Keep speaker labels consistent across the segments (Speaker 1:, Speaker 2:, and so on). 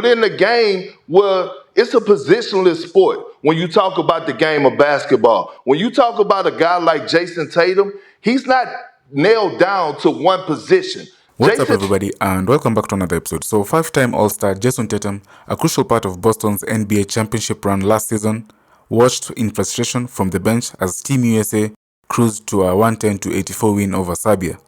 Speaker 1: in the game where it's a positionless sport when you talk about the game of basketball. When you talk about a guy like Jayson Tatum, he's not nailed down to one position.
Speaker 2: What's up, everybody, and welcome back to another episode. So, five-time All-Star Jayson Tatum, a crucial part of Boston's NBA championship run last season, watched in frustration from the bench as Team USA cruised to a 110-84 win over Serbia.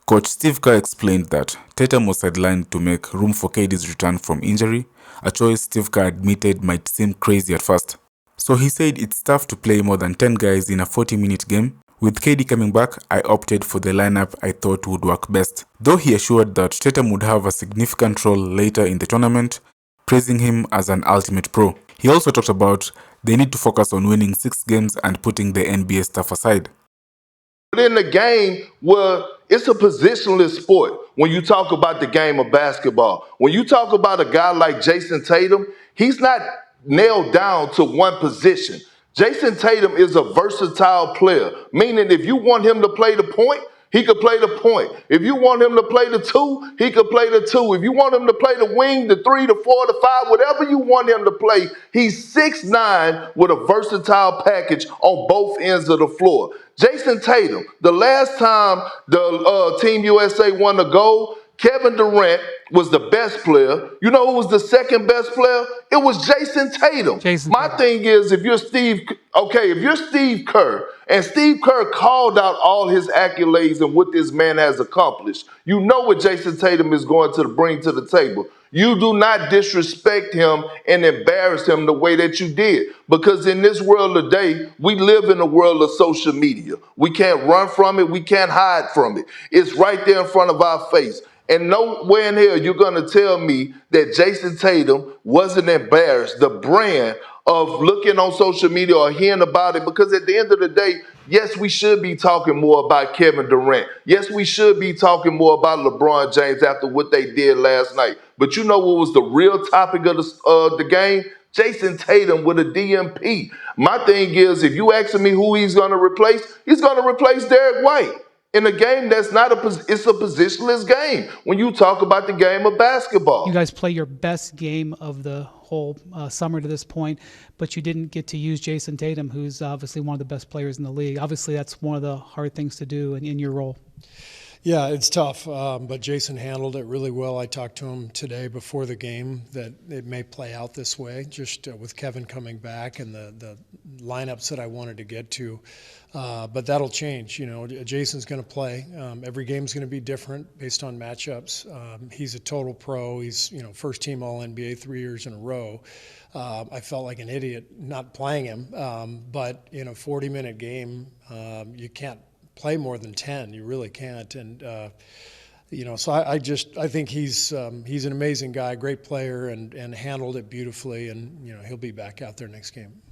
Speaker 2: Coach Steve Kerr explained that Tatum was sidelined to make room for KD's return from injury, a choice Steve Kerr admitted might seem crazy at first. So he said it's tough to play more than 10 guys in a 40-minute game. With KD coming back, I opted for the lineup I thought would work best. Though he assured that Tatum would have a significant role later in the tournament, praising him as an ultimate pro. He also talked about they need to focus on winning 6 games and putting the NBA stuff aside.
Speaker 1: In the game where it's a positionless sport when you talk about the game of basketball. When you talk about a guy like Jayson Tatum, he's not nailed down to one position. Jayson Tatum is a versatile player, meaning if you want him to play the point, he could play the point. If you want him to play the 2, he could play the 2. If you want him to play the wing, the 3, the 4, the 5, whatever you want him to play, he's 6'9" with a versatile package on both ends of the floor. Jayson Tatum, the last time the Team USA won the gold, Kevin Durant was the best player. You know who was the second best player? It was Jayson Tatum. My thing is, if you're Steve Kerr, and Steve Kerr called out all his accolades and what this man has accomplished, you know what Jayson Tatum is going to bring to the table. You do not disrespect him and embarrass him the way that you did. Because in this world today, we live in a world of social media. We can't run from it. We can't hide from it. It's right there in front of our face. And nowhere in here you're going to tell me that Jayson Tatum wasn't embarrassed. The brand of looking on social media or hearing about it, because at the end of the day, yes, we should be talking more about Kevin Durant. Yes, we should be talking more about LeBron James after what they did last night. But you know what was the real topic of the game? Jayson Tatum with a DMP. My thing is, if you asking me who he's going to replace Derek White. In a game that's it's a positionless game when you talk about the game of basketball.
Speaker 3: You guys play your best game of the whole summer to this point, but you didn't get to use Jayson Tatum, who's obviously one of the best players in the league. Obviously, that's one of the hard things to do in your role.
Speaker 4: Yeah, it's tough, but Jayson handled it really well. I talked to him today before the game that it may play out this way, just with Kevin coming back and the lineups that I wanted to get to. But that'll change. You know, Jayson's going to play. Every game's going to be different based on matchups. He's a total pro. He's, first team All-NBA 3 years in a row. I felt like an idiot not playing him. But in a 40-minute game, you can't play more than 10. You really can't. And so I think he's an amazing guy, great player, and handled it beautifully. And he'll be back out there next game.